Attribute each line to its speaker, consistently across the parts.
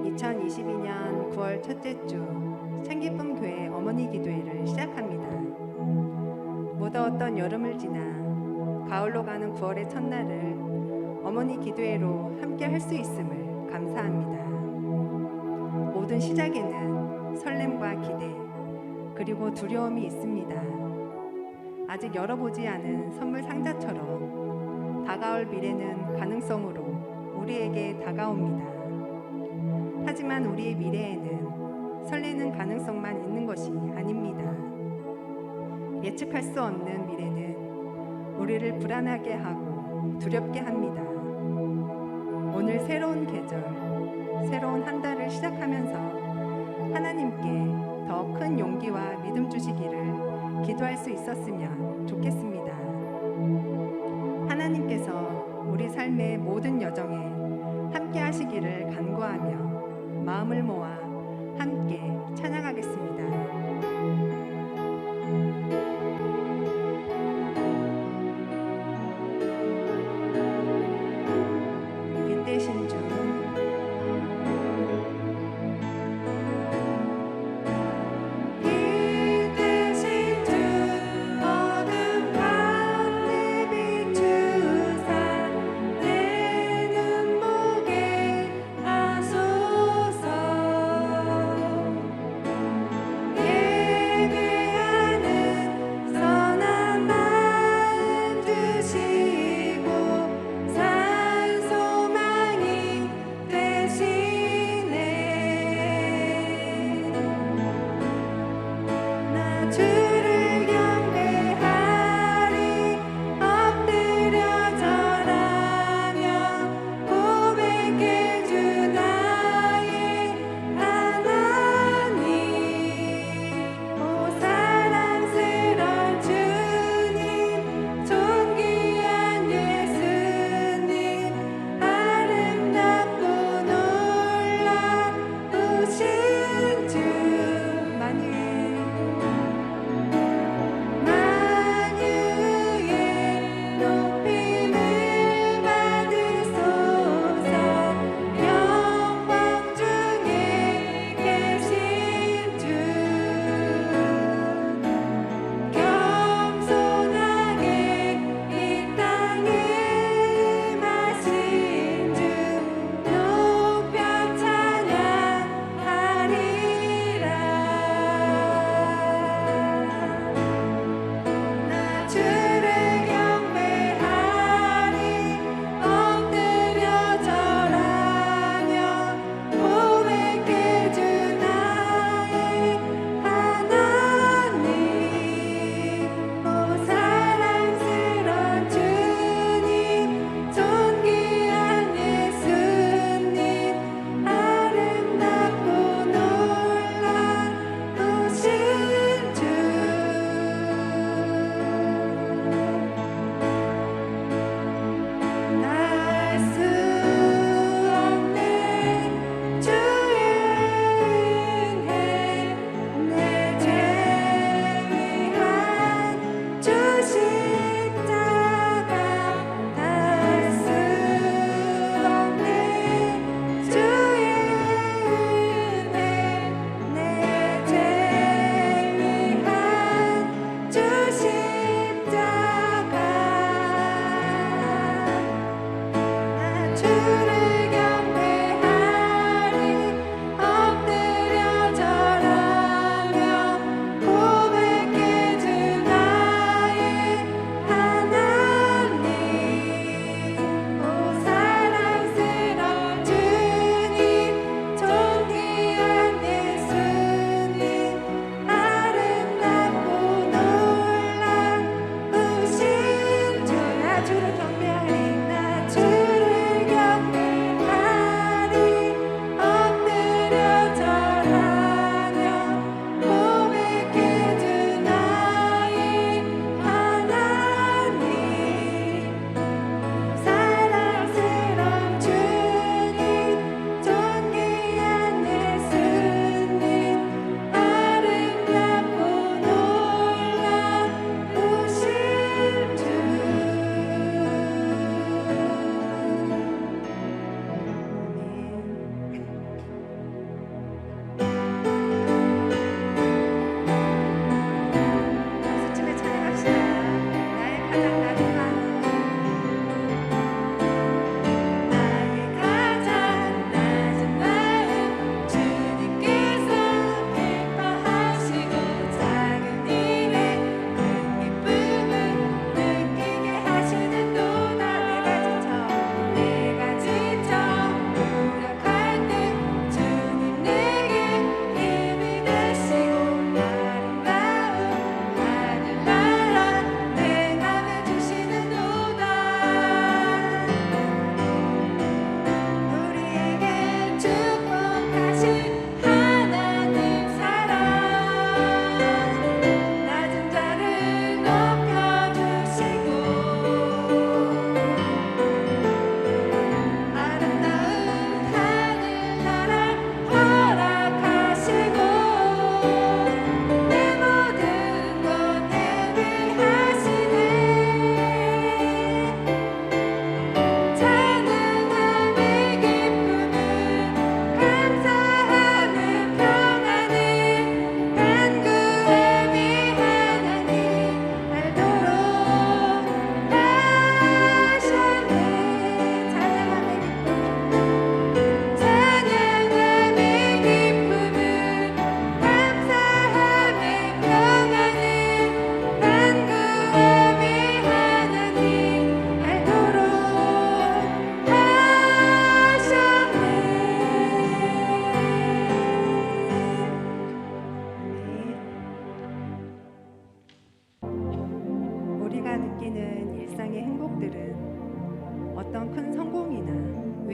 Speaker 1: (2022년 9월) 첫째 주 생기쁨 교회 어머니 기도회를 시작합니다. 무더웠던 여름을 지나 가을로 가는 9월의 첫날을 어머니 기도회로 함께 할 수 있음을 감사합니다. 모든 시작에는 설렘과 기대 그리고 두려움이 있습니다. 아직 열어보지 않은 선물 상자처럼 다가올 미래는 가능성으로 우리에게 다가옵니다. 하지만 우리의 미래에는 설레는 가능성만 있는 것이 아닙니다. 예측할 수 없는 미래는 우리를 불안하게 하고 두렵게 합니다. 오늘 새로운 계절, 새로운 한 달을 시작하면서 하나님께 더 큰 용기와 믿음 주시기를 기도할 수 있었으면 좋겠습니다. 하나님께서 우리 삶의 모든 여정에 함께 하시기를 간구하며 마음을 모아 함께 찬양하겠습니다. 빛 대신 주
Speaker 2: 예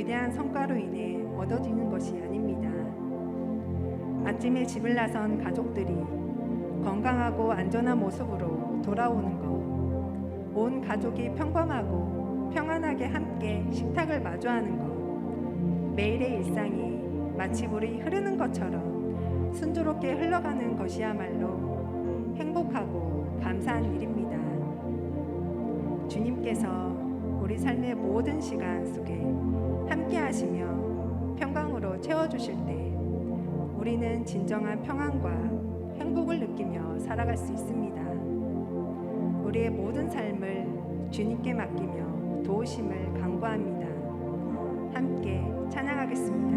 Speaker 1: 위대한 성과로 인해 얻어지는 것이 아닙니다. 아침에 집을 나선 가족들이 건강하고 안전한 모습으로 돌아오는 것, 온 가족이 평범하고 평안하게 함께 식탁을 마주하는 것, 매일의 일상이 마치 물이 흐르는 것처럼 순조롭게 흘러가는 것이야말로 행복하고 감사한 일입니다. 주님께서 우리 삶의 모든 시간 속에 함께 하시며 평강으로 채워주실 때 우리는 진정한 평안과 행복을 느끼며 살아갈 수 있습니다. 우리의 모든 삶을 주님께 맡기며 도우심을 간구합니다. 함께 찬양하겠습니다.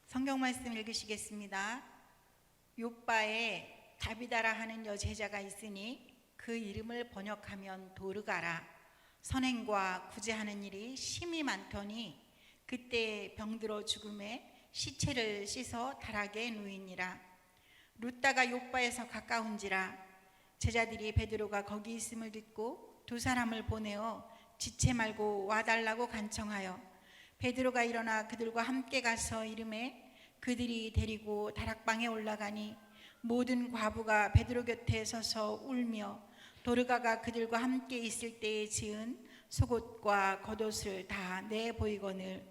Speaker 2: 성경 말씀 읽으시겠습니다. 욥바에 다비다라 하는 여제자가 있으니 그 이름을 번역하면 도르가라. 선행과 구제하는 일이 심히 많더니 그때 병들어 죽음에 시체를 씻어 다락에 누이니라. 룻다가 욥바에서 가까운지라. 제자들이 베드로가 거기 있음을 듣고 두 사람을 보내어 지체 말고 와달라고 간청하여 베드로가 일어나 그들과 함께 가서 이르매 그들이 데리고 다락방에 올라가니 모든 과부가 베드로 곁에 서서 울며 도르가가 그들과 함께 있을 때에 지은 속옷과 겉옷을 다 내보이거늘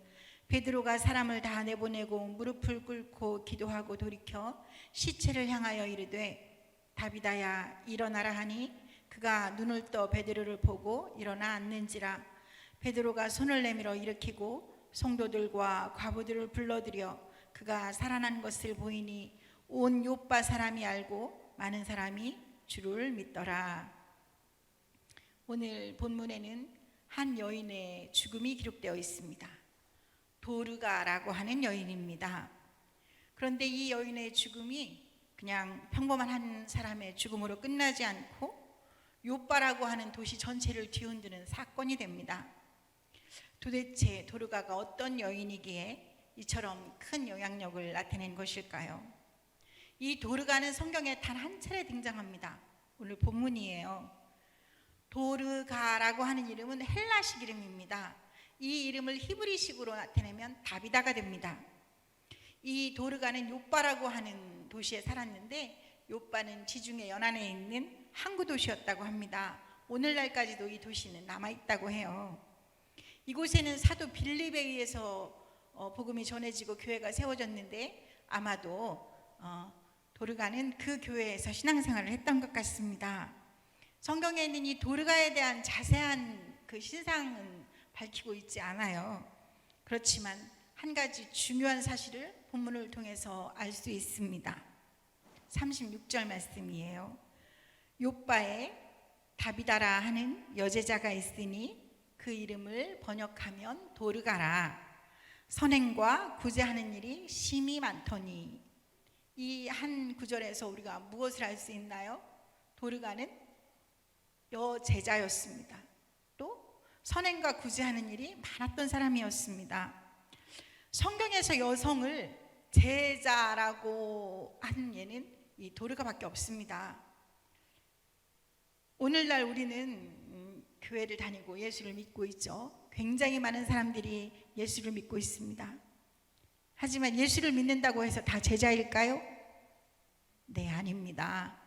Speaker 2: 베드로가 사람을 다 내보내고 무릎을 꿇고 기도하고 돌이켜 시체를 향하여 이르되 다비다야 일어나라 하니 그가 눈을 떠 베드로를 보고 일어나 앉는지라. 베드로가 손을 내밀어 일으키고 성도들과 과부들을 불러들여 그가 살아난 것을 보이니 온 욥바 사람이 알고 많은 사람이 주를 믿더라. 오늘 본문에는 한 여인의 죽음이 기록되어 있습니다. 도르가라고 하는 여인입니다. 그런데 이 여인의 죽음이 그냥 평범한 한 사람의 죽음으로 끝나지 않고 욥바라고 하는 도시 전체를 뒤흔드는 사건이 됩니다. 도대체 도르가가 어떤 여인이기에 이처럼 큰 영향력을 나타낸 것일까요? 이 도르가는 성경에 단 한 차례 등장합니다. 오늘 본문이에요. 도르가라고 하는 이름은 헬라식 이름입니다. 이 이름을 히브리식으로 나타내면 다비다가 됩니다. 이 도르가는 욥바라고 하는 도시에 살았는데 욥바는 지중해 연안에 있는 항구 도시였다고 합니다. 오늘날까지도 이 도시는 남아있다고 해요. 이곳에는 사도 빌립에 의해서 복음이 전해지고 교회가 세워졌는데 아마도 도르가는 그 교회에서 신앙생활을 했던 것 같습니다. 성경에 있는 이 도르가에 대한 자세한 그 신상은 밝히고 있지 않아요. 그렇지만 한 가지 중요한 사실을 본문을 통해서 알 수 있습니다. 36절 말씀이에요. 욥바에 다비다라 하는 여제자가 있으니 그 이름을 번역하면 도르가라. 선행과 구제하는 일이 심히 많더니. 이 한 구절에서 우리가 무엇을 알 수 있나요? 도르가는 여제자였습니다. 또 선행과 구제하는 일이 많았던 사람이었습니다. 성경에서 여성을 제자라고 하는 예는 이 도르가밖에 없습니다. 오늘날 우리는 교회를 다니고 예수를 믿고 있죠. 굉장히 많은 사람들이 예수를 믿고 있습니다. 하지만 예수를 믿는다고 해서 다 제자일까요? 네, 아닙니다.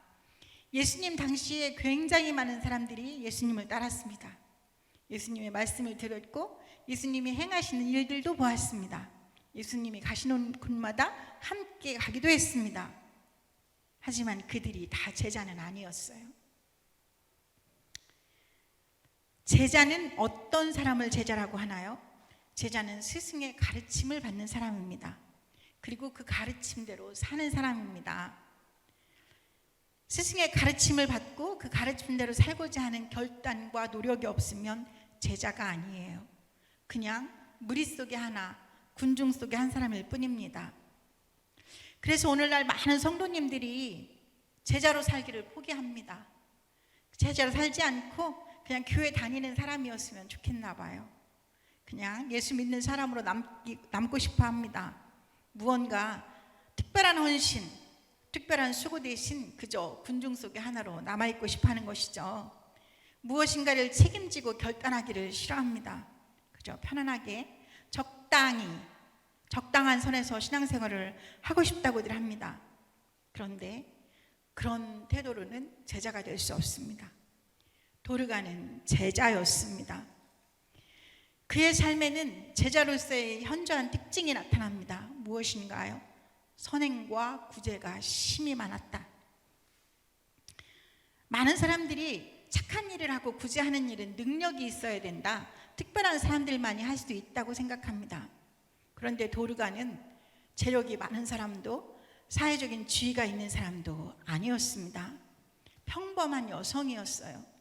Speaker 2: 예수님 당시에 굉장히 많은 사람들이 예수님을 따랐습니다. 예수님의 말씀을 들었고 예수님이 행하시는 일들도 보았습니다. 예수님이 가시는 곳마다 함께 가기도 했습니다. 하지만 그들이 다 제자는 아니었어요. 제자는 어떤 사람을 제자라고 하나요? 제자는 스승의 가르침을 받는 사람입니다. 그리고 그 가르침대로 사는 사람입니다. 스승의 가르침을 받고 그 가르침대로 살고자 하는 결단과 노력이 없으면 제자가 아니에요. 그냥 무리 속의 하나, 군중 속의 한 사람일 뿐입니다. 그래서 오늘날 많은 성도님들이 제자로 살기를 포기합니다. 제자로 살지 않고 그냥 교회 다니는 사람이었으면 좋겠나 봐요. 그냥 예수 믿는 사람으로 남고 싶어 합니다. 무언가 특별한 헌신, 특별한 수고 대신 그저 군중 속의 하나로 남아있고 싶어 하는 것이죠. 무엇인가를 책임지고 결단하기를 싫어합니다. 그저 편안하게 적당한 선에서 신앙생활을 하고 싶다고들 합니다. 그런데 그런 태도로는 제자가 될 수 없습니다. 도르가는 제자였습니다. 그의 삶에는 제자로서의 현저한 특징이 나타납니다. 무엇인가요? 선행과 구제가 심히 많았다. 많은 사람들이 착한 일을 하고 구제하는 일은 능력이 있어야 된다. 특별한 사람들만이 할 수 있다고 생각합니다. 그런데 도르가는 재력이 많은 사람도 사회적인 지위가 있는 사람도 아니었습니다. 평범한 여성이었어요.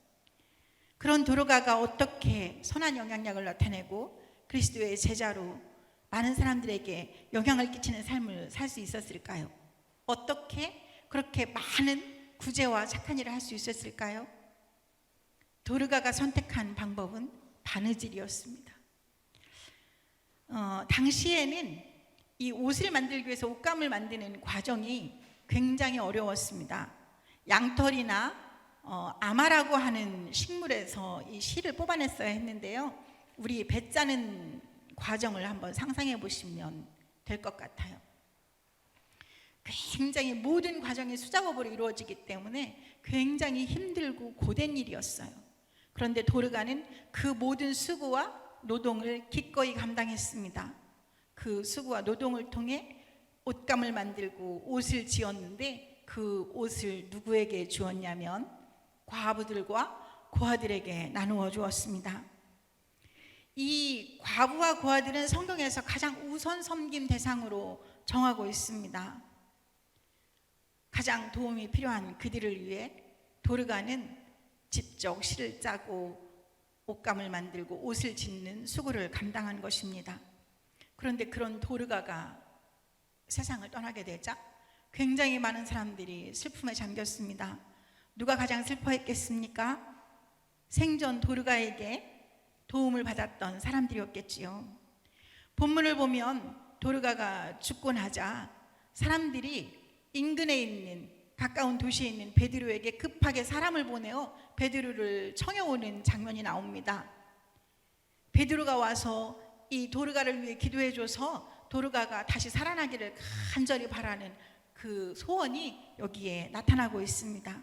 Speaker 2: 그런 도르가가 어떻게 선한 영향력을 나타내고 그리스도의 제자로 많은 사람들에게 영향을 끼치는 삶을 살 수 있었을까요? 어떻게 그렇게 많은 구제와 착한 일을 할 수 있었을까요? 도르가가 선택한 방법은 바느질이었습니다. 당시에는 이 옷을 만들기 위해서 옷감을 만드는 과정이 굉장히 어려웠습니다. 양털이나 아마라고 하는 식물에서 이 실을 뽑아냈어야 했는데요. 우리 배 짜는 과정을 한번 상상해 보시면 될 것 같아요. 굉장히 모든 과정이 수작업으로 이루어지기 때문에 굉장히 힘들고 고된 일이었어요. 그런데 도르가는 그 모든 수고와 노동을 기꺼이 감당했습니다. 그 수고와 노동을 통해 옷감을 만들고 옷을 지었는데 그 옷을 누구에게 주었냐면 과부들과 고아들에게 나누어 주었습니다. 이 과부와 고아들은 성경에서 가장 우선 섬김 대상으로 정하고 있습니다. 가장 도움이 필요한 그들을 위해 도르가는 직접 실을 짜고 옷감을 만들고 옷을 짓는 수고를 감당한 것입니다. 그런데 그런 도르가가 세상을 떠나게 되자 굉장히 많은 사람들이 슬픔에 잠겼습니다. 누가 가장 슬퍼했겠습니까? 생전 도르가에게 도움을 받았던 사람들이었겠지요. 본문을 보면 도르가가 죽고 나자 사람들이 인근에 있는 가까운 도시에 있는 베드로에게 급하게 사람을 보내어 베드로를 청해오는 장면이 나옵니다. 베드로가 와서 이 도르가를 위해 기도해줘서 도르가가 다시 살아나기를 간절히 바라는 그 소원이 여기에 나타나고 있습니다.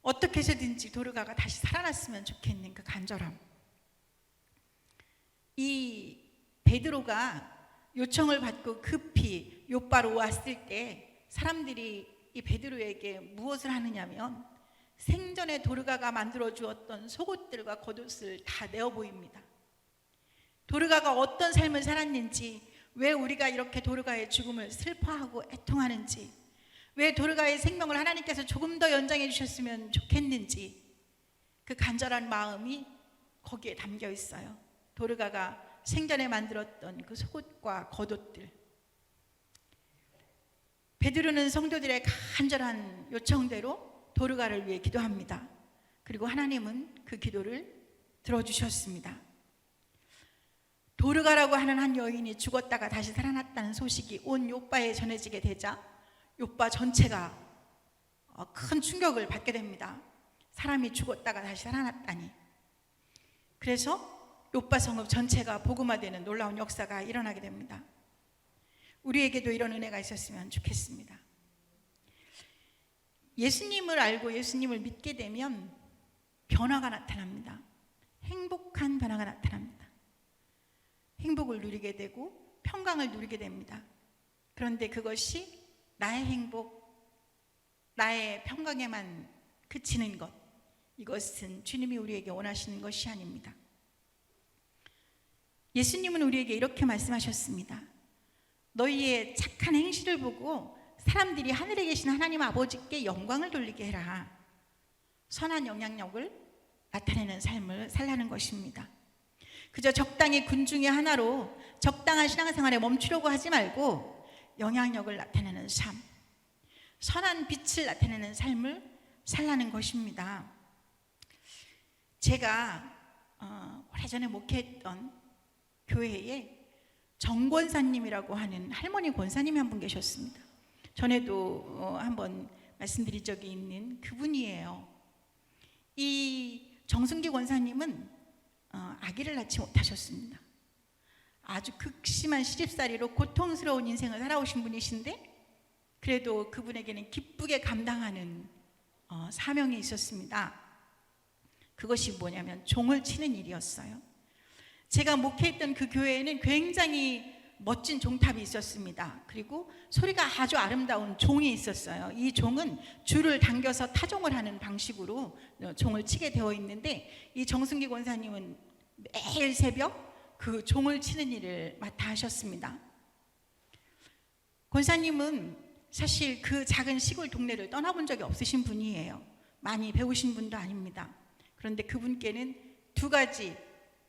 Speaker 2: 어떻게 해서든지 도르가가 다시 살아났으면 좋겠는 그 간절함. 이 베드로가 요청을 받고 급히 욥바로 왔을 때 사람들이 이 베드로에게 무엇을 하느냐면 생전에 도르가가 만들어 주었던 속옷들과 겉옷을 다 내어 보입니다. 도르가가 어떤 삶을 살았는지, 왜 우리가 이렇게 도르가의 죽음을 슬퍼하고 애통하는지, 왜 도르가의 생명을 하나님께서 조금 더 연장해 주셨으면 좋겠는지, 그 간절한 마음이 거기에 담겨 있어요. 도르가가 생전에 만들었던 그 속옷과 겉옷들. 베드로는 성도들의 간절한 요청대로 도르가를 위해 기도합니다. 그리고 하나님은 그 기도를 들어주셨습니다. 도르가라고 하는 한 여인이 죽었다가 다시 살아났다는 소식이 온 요빠에 전해지게 되자 요빠 전체가 큰 충격을 받게 됩니다. 사람이 죽었다가 다시 살아났다니. 그래서 요빠 성읍 전체가 복음화되는 놀라운 역사가 일어나게 됩니다. 우리에게도 이런 은혜가 있었으면 좋겠습니다. 예수님을 알고 예수님을 믿게 되면 변화가 나타납니다. 행복한 변화가 나타납니다. 행복을 누리게 되고 평강을 누리게 됩니다. 그런데 그것이 나의 행복, 나의 평강에만 그치는 것, 이것은 주님이 우리에게 원하시는 것이 아닙니다. 예수님은 우리에게 이렇게 말씀하셨습니다. 너희의 착한 행실을 보고 사람들이 하늘에 계신 하나님 아버지께 영광을 돌리게 해라. 선한 영향력을 나타내는 삶을 살라는 것입니다. 그저 적당히 군중의 하나로 적당한 신앙생활에 멈추려고 하지 말고 영향력을 나타내는 삶, 선한 빛을 나타내는 삶을 살라는 것입니다. 제가 오래전에 목회했던 교회에 정권사님이라고 하는 할머니 권사님이 한 분 계셨습니다. 전에도 한번 말씀드린 적이 있는 그분이에요. 이 정승기 권사님은 아기를 낳지 못하셨습니다. 아주 극심한 시집살이로 고통스러운 인생을 살아오신 분이신데 그래도 그분에게는 기쁘게 감당하는 사명이 있었습니다. 그것이 뭐냐면 종을 치는 일이었어요. 제가 목회했던 그 교회에는 굉장히 멋진 종탑이 있었습니다. 그리고 소리가 아주 아름다운 종이 있었어요. 이 종은 줄을 당겨서 타종을 하는 방식으로 종을 치게 되어 있는데 이 정승기 권사님은 매일 새벽 그 종을 치는 일을 맡아 하셨습니다. 권사님은 사실 그 작은 시골 동네를 떠나본 적이 없으신 분이에요. 많이 배우신 분도 아닙니다. 그런데 그분께는 두 가지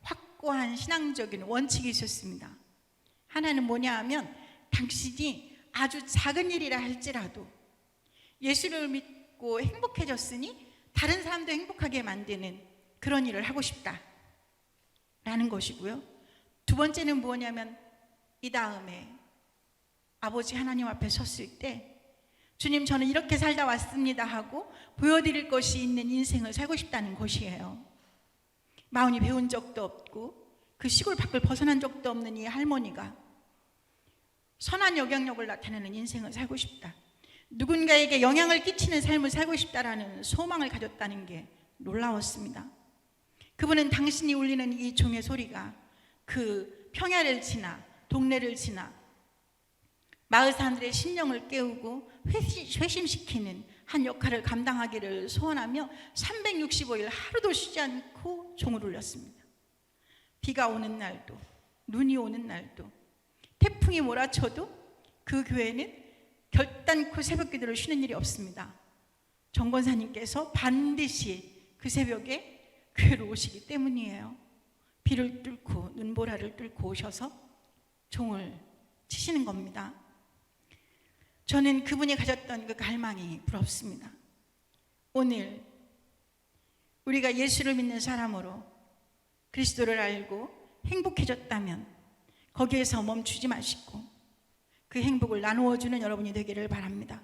Speaker 2: 확고한 신앙적인 원칙이 있었습니다. 하나는 뭐냐 하면 당신이 아주 작은 일이라 할지라도 예수를 믿고 행복해졌으니 다른 사람도 행복하게 만드는 그런 일을 하고 싶다라는 것이고요. 두 번째는 뭐냐면 이 다음에 아버지 하나님 앞에 섰을 때 주님 저는 이렇게 살다 왔습니다 하고 보여드릴 것이 있는 인생을 살고 싶다는 것이에요. 마흔이 배운 적도 없고 그 시골 밖을 벗어난 적도 없는 이 할머니가 선한 영향력을 나타내는 인생을 살고 싶다, 누군가에게 영향을 끼치는 삶을 살고 싶다라는 소망을 가졌다는 게 놀라웠습니다. 그분은 당신이 울리는 이 종의 소리가 그 평야를 지나 동네를 지나 마을 사람들의 심령을 깨우고 회심시키는 한 역할을 감당하기를 소원하며 365일 하루도 쉬지 않고 종을 울렸습니다. 비가 오는 날도 눈이 오는 날도 태풍이 몰아쳐도 그 교회는 결단코 새벽 기도를 쉬는 일이 없습니다. 정 권사님께서 반드시 그 새벽에 교회로 오시기 때문이에요. 비를 뚫고 눈보라를 뚫고 오셔서 종을 치시는 겁니다. 저는 그분이 가졌던 그 갈망이 부럽습니다. 오늘 우리가 예수를 믿는 사람으로 그리스도를 알고 행복해졌다면 거기에서 멈추지 마시고 그 행복을 나누어주는 여러분이 되기를 바랍니다.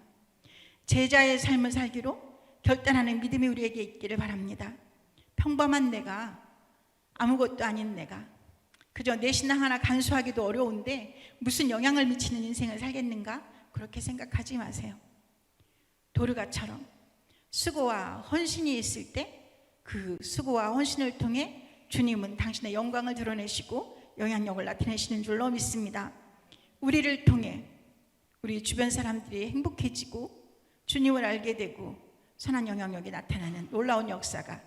Speaker 2: 제자의 삶을 살기로 결단하는 믿음이 우리에게 있기를 바랍니다. 평범한 내가, 아무것도 아닌 내가, 그저 내 신앙 하나 간수하기도 어려운데 무슨 영향을 미치는 인생을 살겠는가? 그렇게 생각하지 마세요. 도르가처럼 수고와 헌신이 있을 때 그 수고와 헌신을 통해 주님은 당신의 영광을 드러내시고 영향력을 나타내시는 줄로 믿습니다. 우리를 통해 우리 주변 사람들이 행복해지고 주님을 알게 되고 선한 영향력이 나타나는 놀라운 역사가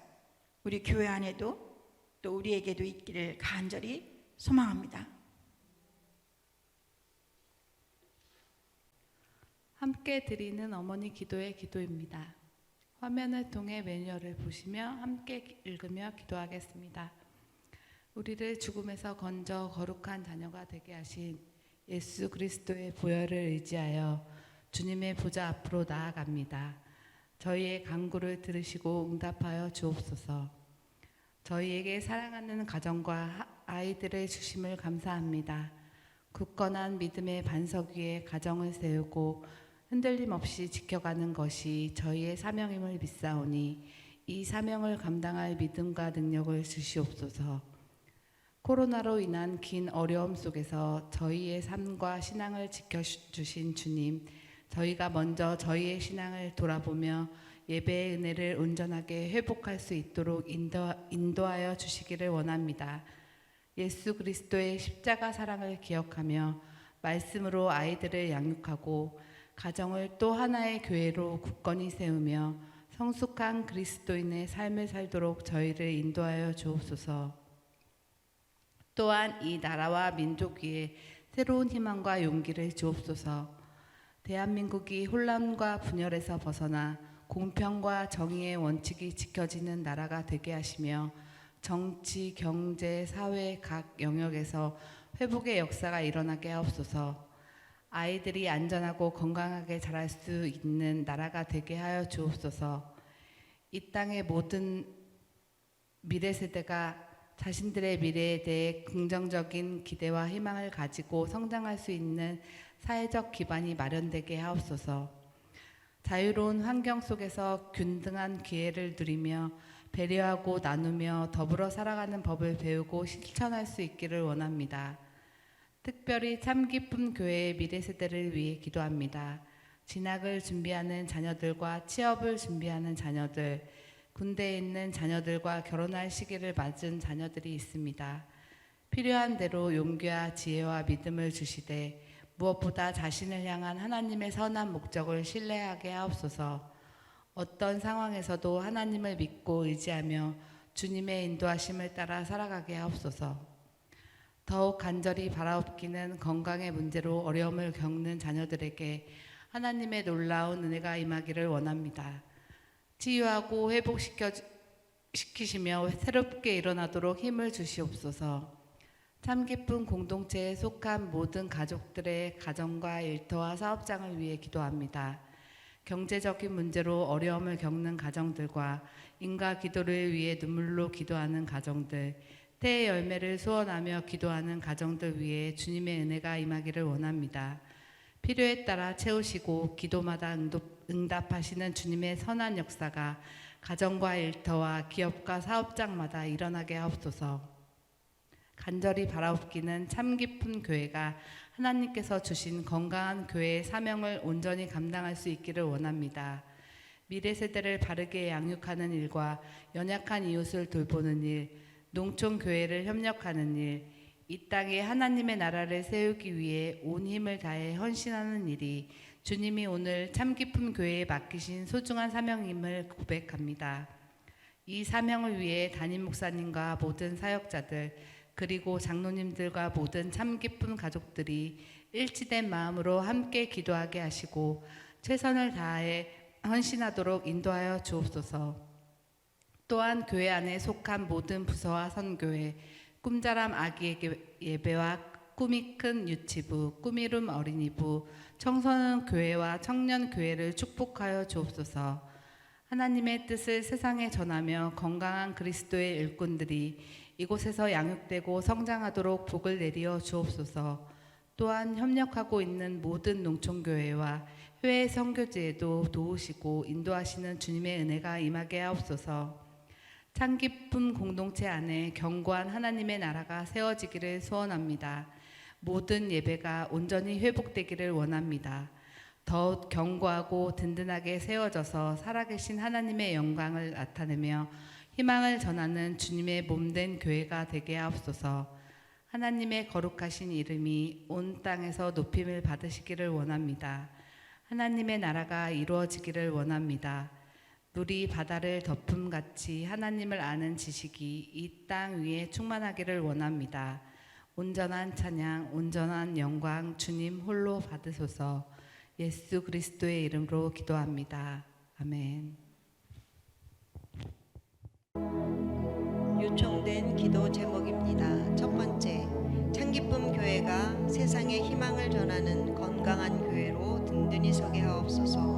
Speaker 2: 우리 교회 안에도 또 우리에게도 있기를 간절히 소망합니다.
Speaker 3: 함께 드리는 어머니 기도의 기도입니다. 화면을 통해 매뉴얼을 보시며 함께 읽으며 기도하겠습니다. 우리를 죽음에서 건져 거룩한 자녀가 되게 하신 예수 그리스도의 보혈을 의지하여 주님의 보좌 앞으로 나아갑니다. 저희의 간구를 들으시고 응답하여 주옵소서. 저희에게 사랑하는 가정과 아이들을 주심을 감사합니다. 굳건한 믿음의 반석 위에 가정을 세우고 흔들림 없이 지켜가는 것이 저희의 사명임을 믿사오니 이 사명을 감당할 믿음과 능력을 주시옵소서. 코로나로 인한 긴 어려움 속에서 저희의 삶과 신앙을 지켜주신 주님, 저희가 먼저 저희의 신앙을 돌아보며 예배의 은혜를 온전하게 회복할 수 있도록 인도하여 주시기를 원합니다. 예수 그리스도의 십자가 사랑을 기억하며 말씀으로 아이들을 양육하고 가정을 또 하나의 교회로 굳건히 세우며 성숙한 그리스도인의 삶을 살도록 저희를 인도하여 주옵소서. 또한 이 나라와 민족 위에 새로운 희망과 용기를 주옵소서. 대한민국이 혼란과 분열에서 벗어나 공평과 정의의 원칙이 지켜지는 나라가 되게 하시며 정치, 경제, 사회 각 영역에서 회복의 역사가 일어나게 하옵소서. 아이들이 안전하고 건강하게 자랄 수 있는 나라가 되게 하여 주옵소서. 이 땅의 모든 미래 세대가 자신들의 미래에 대해 긍정적인 기대와 희망을 가지고 성장할 수 있는 사회적 기반이 마련되게 하옵소서. 자유로운 환경 속에서 균등한 기회를 누리며 배려하고 나누며 더불어 살아가는 법을 배우고 실천할 수 있기를 원합니다. 특별히 참기쁨 교회의 미래 세대를 위해 기도합니다. 진학을 준비하는 자녀들과 취업을 준비하는 자녀들, 군대에 있는 자녀들과 결혼할 시기를 맞은 자녀들이 있습니다. 필요한 대로 용기와 지혜와 믿음을 주시되 무엇보다 자신을 향한 하나님의 선한 목적을 신뢰하게 하옵소서. 어떤 상황에서도 하나님을 믿고 의지하며 주님의 인도하심을 따라 살아가게 하옵소서. 더욱 간절히 바라옵기는 건강의 문제로 어려움을 겪는 자녀들에게 하나님의 놀라운 은혜가 임하기를 원합니다. 치유하고 회복시키시며 새롭게 일어나도록 힘을 주시옵소서. 참기쁨 공동체에 속한 모든 가족들의 가정과 일터와 사업장을 위해 기도합니다. 경제적인 문제로 어려움을 겪는 가정들과 인가 기도를 위해 눈물로 기도하는 가정들, 때의 열매를 소원하며 기도하는 가정들 위해 주님의 은혜가 임하기를 원합니다. 필요에 따라 채우시고 기도마다 응답하시는 주님의 선한 역사가 가정과 일터와 기업과 사업장마다 일어나게 하옵소서. 간절히 바라옵기는 참기쁨 교회가 하나님께서 주신 건강한 교회의 사명을 온전히 감당할 수 있기를 원합니다. 미래 세대를 바르게 양육하는 일과 연약한 이웃을 돌보는 일, 농촌 교회를 협력하는 일, 이 땅에 하나님의 나라를 세우기 위해 온 힘을 다해 헌신하는 일이 주님이 오늘 참기쁨 교회에 맡기신 소중한 사명임을 고백합니다. 이 사명을 위해 담임 목사님과 모든 사역자들 그리고 장로님들과 모든 참기쁨 가족들이 일치된 마음으로 함께 기도하게 하시고 최선을 다해 헌신하도록 인도하여 주옵소서. 또한 교회 안에 속한 모든 부서와 선교회, 꿈자람 아기 예배와 꿈이 큰 유치부, 꿈이룸 어린이부, 청소년 교회와 청년 교회를 축복하여 주옵소서. 하나님의 뜻을 세상에 전하며 건강한 그리스도의 일꾼들이 이곳에서 양육되고 성장하도록 복을 내리어 주옵소서. 또한 협력하고 있는 모든 농촌교회와 해외 선교지에도 도우시고 인도하시는 주님의 은혜가 임하게 하옵소서. 참기쁨 공동체 안에 견고한 하나님의 나라가 세워지기를 소원합니다. 모든 예배가 온전히 회복되기를 원합니다. 더욱 견고하고 든든하게 세워져서 살아계신 하나님의 영광을 나타내며 희망을 전하는 주님의 몸된 교회가 되게 하옵소서. 하나님의 거룩하신 이름이 온 땅에서 높임을 받으시기를 원합니다. 하나님의 나라가 이루어지기를 원합니다. 물이 바다를 덮음같이 하나님을 아는 지식이 이 땅 위에 충만하기를 원합니다. 온전한 찬양, 온전한 영광 주님 홀로 받으소서. 예수 그리스도의 이름으로 기도합니다. 아멘.
Speaker 4: 요청된 기도 제목입니다. 첫 번째, 창기쁨 교회가 세상에 희망을 전하는 건강한 교회로 든든히 서게 하옵소서.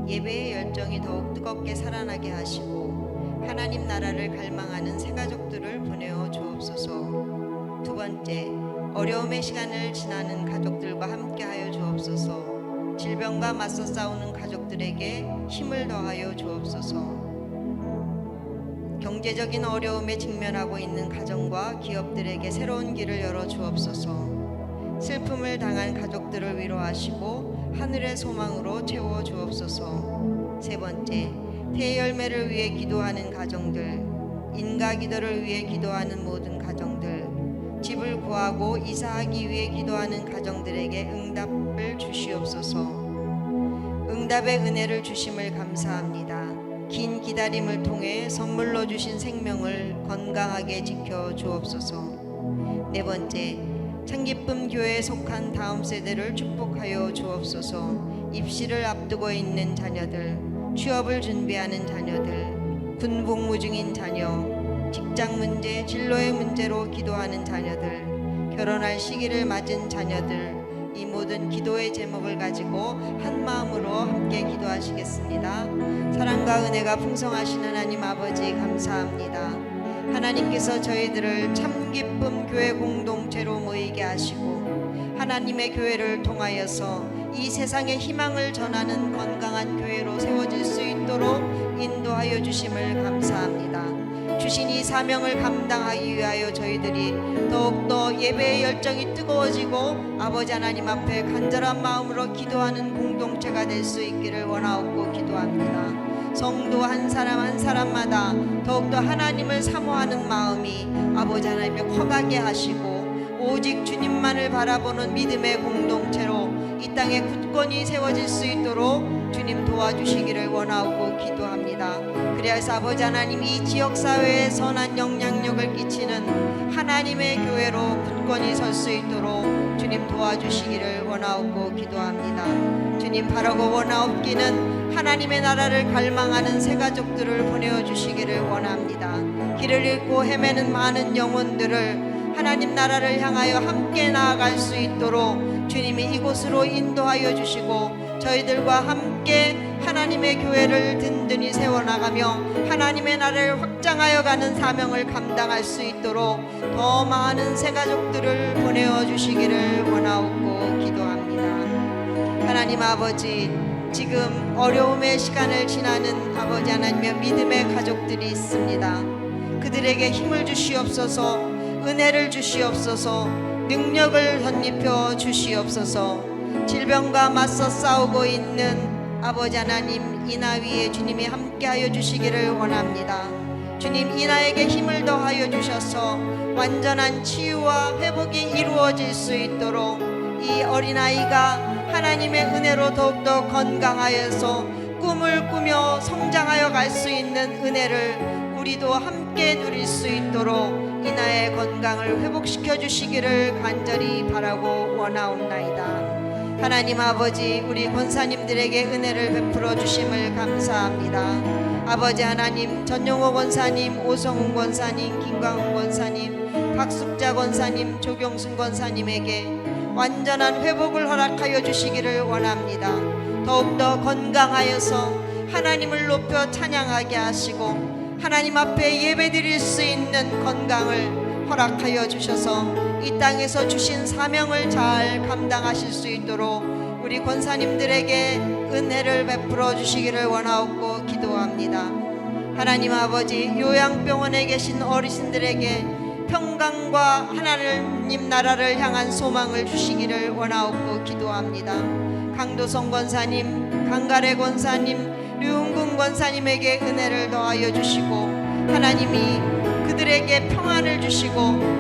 Speaker 4: 예배의 열정이 더욱 뜨겁게 살아나게 하시고 하나님 나라를 갈망하는 새 가족들을 보내어 주옵소서. 두 번째, 어려움의 시간을 지나는 가족들과 함께하여 주옵소서. 질병과 맞서 싸우는 가족들에게 힘을 더하여 주옵소서. 경제적인 어려움에 직면하고 있는 가정과 기업들에게 새로운 길을 열어 주옵소서. 슬픔을 당한 가족들을 위로하시고 하늘의 소망으로 채워 주옵소서. 세 번째, 태열매를 위해 기도하는 가정들, 인가 기도를 위해 기도하는 모든 가정들, 집을 구하고 이사하기 위해 기도하는 가정들에게 응답을 주시옵소서. 응답의 은혜를 주심을 감사합니다. 긴 기다림을 통해 선물로 주신 생명을 건강하게 지켜 주옵소서. 네 번째, 창기쁨 교회에 속한 다음 세대를 축복하여 주옵소서. 입시를 앞두고 있는 자녀들, 취업을 준비하는 자녀들, 군 복무 중인 자녀, 직장 문제, 진로의 문제로 기도하는 자녀들, 결혼할 시기를 맞은 자녀들, 이 모든 기도의 제목을 가지고 한 마음으로 함께 기도하시겠습니다. 사랑과 은혜가 풍성하신 하나님 아버지 감사합니다. 하나님께서 저희들을 참기쁨 교회 공동체로 모이게 하시고 하나님의 교회를 통하여서 이 세상에 희망을 전하는 건강한 교회로 세워질 수 있도록 인도하여 주심을 감사합니다. 주신 이 사명을 감당하기 위하여 저희들이 더욱더 예배의 열정이 뜨거워지고 아버지 하나님 앞에 간절한 마음으로 기도하는 공동체가 될 수 있기를 원하옵고 기도합니다. 성도 한 사람 한 사람마다 더욱더 하나님을 사모하는 마음이 아버지 하나님의 커가게 하시고 오직 주님만을 바라보는 믿음의 공동체로 이 땅에 굳건히 세워질 수 있도록 주님 도와주시기를 원하고 기도합니다. 그래서 아버지 하나님 이 지역사회에 선한 영향력을 끼치는 하나님의 교회로 굳건히 설 수 있도록 주님 도와주시기를 원하고 기도합니다. 주님 바라고 원하옵기는 하나님의 나라를 갈망하는 새 가족들을 보내어 주시기를 원합니다. 길을 잃고 헤매는 많은 영혼들을 하나님 나라를 향하여 함께 나아갈 수 있도록 주님이 이곳으로 인도하여 주시고 저희들과 함께 하나님의 교회를 든든히 세워나가며 하나님의 나라를 확장하여 가는 사명을 감당할 수 있도록 더 많은 새 가족들을 보내어 주시기를 원하옵고 기도합니다. 하나님 아버지, 지금 어려움의 시간을 지나는 아버지 하나님의 믿음의 가족들이 있습니다. 그들에게 힘을 주시옵소서, 은혜를 주시옵소서, 능력을 덧입혀 주시옵소서. 질병과 맞서 싸우고 있는 아버지 하나님 이 나위에 주님이 함께하여 주시기를 원합니다. 주님 이 나에게 힘을 더하여 주셔서 완전한 치유와 회복이 이루어질 수 있도록 이 어린아이가 하나님의 은혜로 더욱더 건강하여서 꿈을 꾸며 성장하여 갈 수 있는 은혜를 우리도 함께 누릴 수 있도록 이 나의 건강을 회복시켜 주시기를 간절히 바라고 원하옵나이다. 하나님 아버지, 우리 권사님들에게 은혜를 베풀어 주심을 감사합니다. 아버지 하나님, 전용호 권사님, 오성훈 권사님, 김광훈 권사님, 박숙자 권사님, 조경순 권사님에게 완전한 회복을 허락하여 주시기를 원합니다. 더욱더 건강하여서 하나님을 높여 찬양하게 하시고 하나님 앞에 예배드릴 수 있는 건강을 허락하여 주셔서 이 땅에서 주신 사명을 잘 감당하실 수 있도록 우리 권사님들에게 은혜를 베풀어 주시기를 원하옵고 기도합니다. 하나님 아버지, 요양병원에 계신 어르신들에게 평강과 하나님 나라를 향한 소망을 주시기를 원하옵고 기도합니다. 강도성 권사님, 강가래 권사님, 류은근 권사님에게 은혜를 더하여 주시고 하나님이 그들에게 평안을 주시고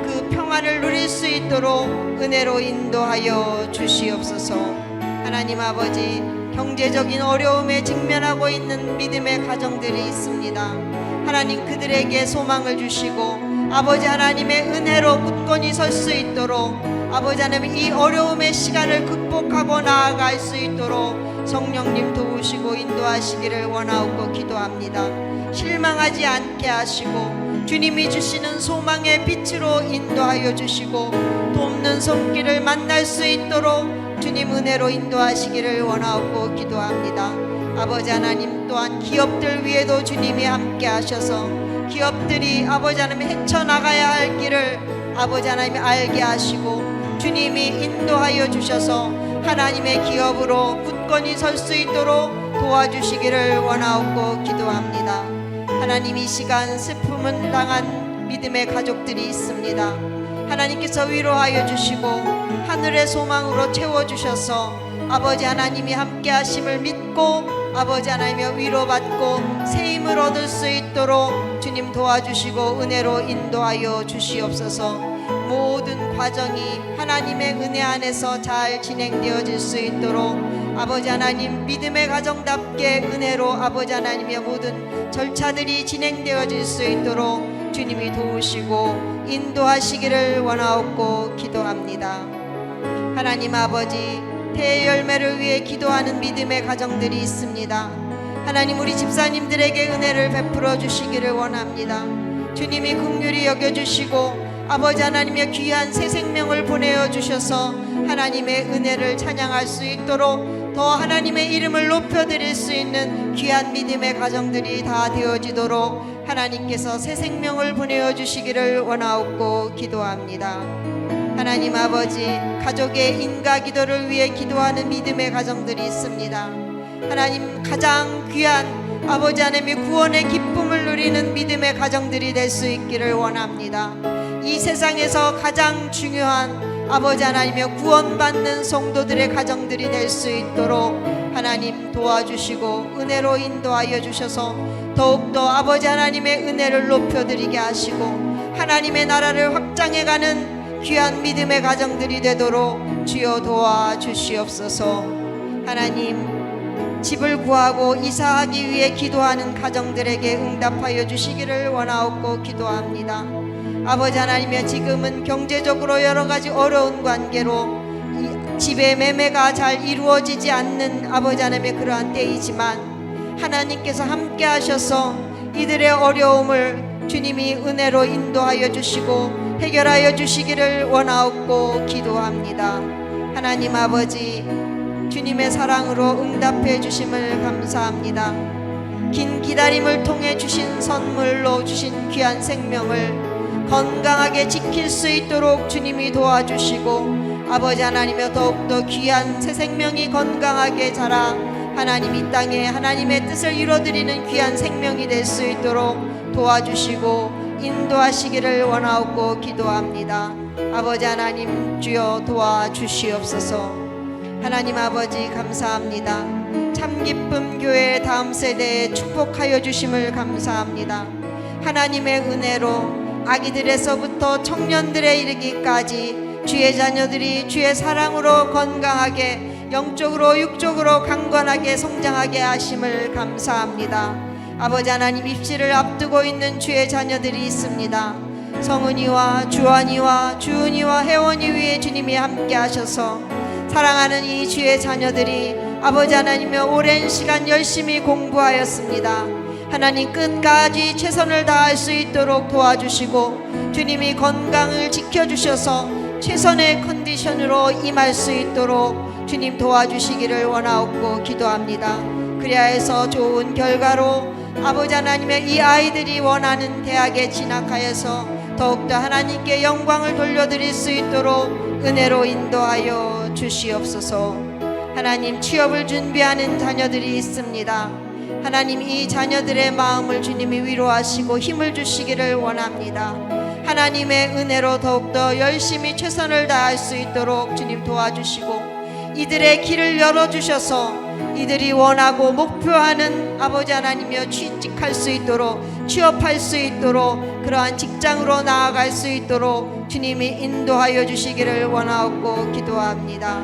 Speaker 4: 그 평안을 누릴 수 있도록 은혜로 인도하여 주시옵소서. 하나님 아버지, 경제적인 어려움에 직면하고 있는 믿음의 가정들이 있습니다. 하나님 그들에게 소망을 주시고 아버지 하나님의 은혜로 굳건히 설 수 있도록 아버지 하나님 이 어려움의 시간을 극복하고 나아갈 수 있도록 성령님 도우시고 인도하시기를 원하옵고 기도합니다. 실망하지 않게 하시고 주님이 주시는 소망의 빛으로 인도하여 주시고 돕는 손길을 만날 수 있도록 주님 은혜로 인도하시기를 원하옵고 기도합니다. 아버지 하나님 또한 기업들 위에도 주님이 함께 하셔서 기업들이 아버지 하나님 헤쳐나가야 할 길을 아버지 하나님이 알게 하시고 주님이 인도하여 주셔서 하나님의 기업으로 굳건히 설 수 있도록 도와주시기를 원하옵고 기도합니다. 하나님 이 시간 슬픔을 당한 믿음의 가족들이 있습니다. 하나님께서 위로하여 주시고 하늘의 소망으로 채워주셔서 아버지 하나님이 함께 하심을 믿고 아버지 하나님의 위로받고 새 힘을 얻을 수 있도록 주님 도와주시고 은혜로 인도하여 주시옵소서. 모든 과정이 하나님의 은혜 안에서 잘 진행되어질 수 있도록 아버지 하나님 믿음의 가정답게 은혜로 아버지 하나님의 모든 절차들이 진행되어질 수 있도록 주님이 도우시고 인도하시기를 원하옵고 기도합니다. 하나님 아버지 대열매를 위해 기도하는 믿음의 가정들이 있습니다. 하나님 우리 집사님들에게 은혜를 베풀어 주시기를 원합니다. 주님이 긍휼히 여겨주시고 아버지 하나님의 귀한 새 생명을 보내어 주셔서 하나님의 은혜를 찬양할 수 있도록 더 하나님의 이름을 높여드릴 수 있는 귀한 믿음의 가정들이 다 되어지도록 하나님께서 새 생명을 보내어 주시기를 원하옵고 기도합니다. 하나님 아버지 가족의 인가 기도를 위해 기도하는 믿음의 가정들이 있습니다. 하나님 가장 귀한 아버지 하나님의 구원의 기쁨을 누리는 믿음의 가정들이 될 수 있기를 원합니다. 이 세상에서 가장 중요한 아버지 하나님의 구원받는 성도들의 가정들이 될 수 있도록 하나님 도와주시고 은혜로 인도하여 주셔서 더욱더 아버지 하나님의 은혜를 높여드리게 하시고 하나님의 나라를 확장해가는 귀한 믿음의 가정들이 되도록 주여 도와주시옵소서. 하나님 집을 구하고 이사하기 위해 기도하는 가정들에게 응답하여 주시기를 원하옵고 기도합니다. 아버지 하나님이여 지금은 경제적으로 여러 가지 어려운 관계로 집의 매매가 잘 이루어지지 않는 아버지 하나님의 그러한 때이지만 하나님께서 함께 하셔서 이들의 어려움을 주님이 은혜로 인도하여 주시고 해결하여 주시기를 원하옵고 기도합니다. 하나님 아버지 주님의 사랑으로 응답해 주심을 감사합니다. 긴 기다림을 통해 주신 선물로 주신 귀한 생명을 건강하게 지킬 수 있도록 주님이 도와주시고 아버지 하나님여 더욱더 귀한 새 생명이 건강하게 자라 하나님 이 땅에 하나님의 뜻을 이루어드리는 귀한 생명이 될 수 있도록 도와주시고 인도하시기를 원하옵고 기도합니다. 아버지 하나님 주여 도와주시옵소서. 하나님 아버지 감사합니다. 참기쁨 교회 다음 세대에 축복하여 주심을 감사합니다. 하나님의 은혜로 아기들에서부터 청년들에 이르기까지 주의 자녀들이 주의 사랑으로 건강하게 영적으로 육적으로 강건하게 성장하게 하심을 감사합니다. 아버지 하나님 입시를 앞두고 있는 주의 자녀들이 있습니다. 성은이와 주환이와 주은이와 혜원이 위에 주님이 함께 하셔서 사랑하는 이 주의 자녀들이 아버지 하나님의 오랜 시간 열심히 공부하였습니다. 하나님 끝까지 최선을 다할 수 있도록 도와주시고 주님이 건강을 지켜주셔서 최선의 컨디션으로 임할 수 있도록 주님 도와주시기를 원하옵고 기도합니다. 그래야 해서 좋은 결과로 아버지 하나님의 이 아이들이 원하는 대학에 진학하여서 더욱더 하나님께 영광을 돌려드릴 수 있도록 은혜로 인도하여 주시옵소서. 하나님 취업을 준비하는 자녀들이 있습니다. 하나님 이 자녀들의 마음을 주님이 위로하시고 힘을 주시기를 원합니다. 하나님의 은혜로 더욱더 열심히 최선을 다할 수 있도록 주님 도와주시고 이들의 길을 열어주셔서 이들이 원하고 목표하는 아버지 하나님이여 취직할 수 있도록 취업할 수 있도록 그러한 직장으로 나아갈 수 있도록 주님이 인도하여 주시기를 원하옵고 기도합니다.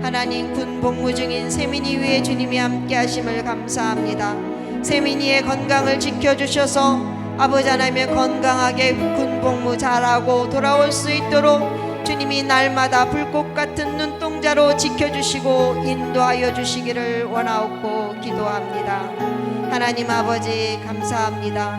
Speaker 4: 하나님, 군 복무 중인 세민이 위에 주님이 함께 하심을 감사합니다. 세민이의 건강을 지켜주셔서 아버지 하나님의 건강하게 군 복무 잘하고 돌아올 수 있도록 주님이 날마다 불꽃 같은 눈동자로 지켜주시고 인도하여 주시기를 원하옵고 기도합니다. 하나님 아버지 감사합니다.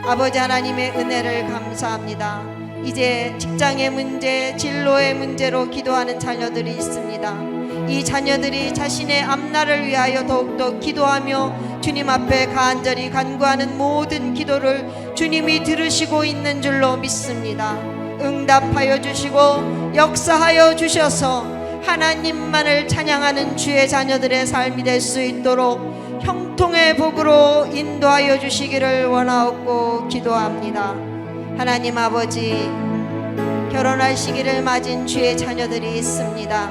Speaker 4: 아버지 하나님의 은혜를 감사합니다. 이제 직장의 문제, 진로의 문제로 기도하는 자녀들이 있습니다. 이 자녀들이 자신의 앞날을 위하여 더욱더 기도하며 주님 앞에 간절히 간구하는 모든 기도를 주님이 들으시고 있는 줄로 믿습니다. 응답하여 주시고 역사하여 주셔서 하나님만을 찬양하는 주의 자녀들의 삶이 될 수 있도록 형통의 복으로 인도하여 주시기를 원하옵고 기도합니다. 하나님 아버지, 결혼할 시기를 맞은 주의 자녀들이 있습니다.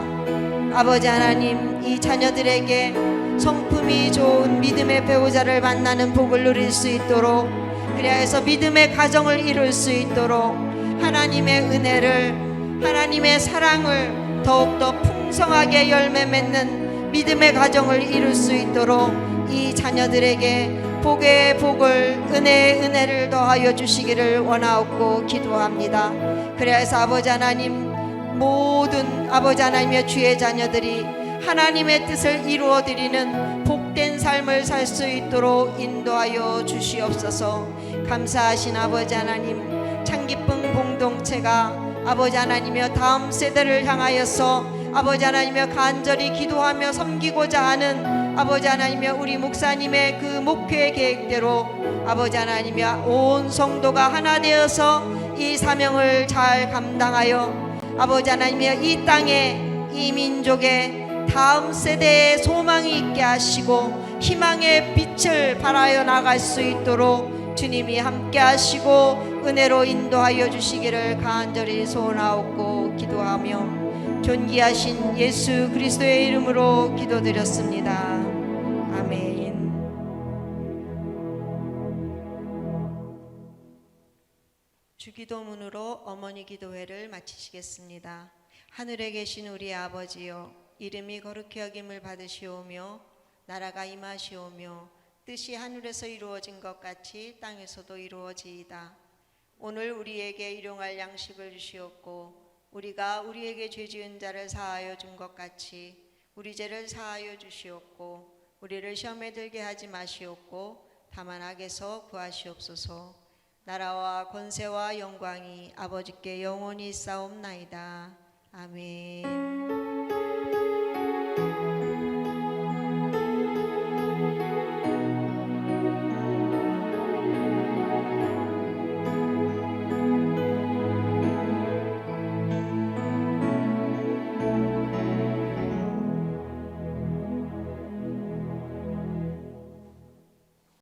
Speaker 4: 아버지 하나님, 이 자녀들에게 성품이 좋은 믿음의 배우자를 만나는 복을 누릴 수 있도록, 그리하여서 믿음의 가정을 이룰 수 있도록 하나님의 은혜를, 하나님의 사랑을 더욱더 풍성하게 열매 맺는 믿음의 가정을 이룰 수 있도록 이 자녀들에게 복의 복을, 은혜의 은혜를 더하여 주시기를 원하옵고 기도합니다. 그래서 아버지 하나님, 모든 아버지 하나님의 주의 자녀들이 하나님의 뜻을 이루어 드리는 복된 삶을 살 수 있도록 인도하여 주시옵소서. 감사하신 아버지 하나님, 창기쁨 공동체가 아버지 하나님이여 다음 세대를 향하여서 아버지 하나님이여 간절히 기도하며 섬기고자 하는 아버지 하나님이여 우리 목사님의 그 목회 계획대로 아버지 하나님이여 온 성도가 하나 되어서 이 사명을 잘 감당하여 아버지 하나님이여 이 땅에, 이 민족에 다음 세대에 소망이 있게 하시고 희망의 빛을 발하여 나갈 수 있도록 주님이 함께 하시고 은혜로 인도하여 주시기를 간절히 소원하옵고 기도하며 존귀하신 예수 그리스도의 이름으로 기도드렸습니다. 아멘. 주기도문으로 어머니 기도회를 마치시겠습니다. 하늘에 계신 우리 아버지여, 이름이 거룩히 여김을 받으시오며 나라가 임하시오며 뜻이 하늘에서 이루어진 것 같이 땅에서도 이루어지이다. 오늘 우리에게 일용할 양식을 주시옵고 우리가 우리에게 죄 지은 자를 사하여 준 것 같이 우리 죄를 사하여 주시옵고 우리를 시험에 들게 하지 마시옵고 다만 악에서 구하시옵소서. 나라와 권세와 영광이 아버지께 영원히 있사옵나이다. 아멘.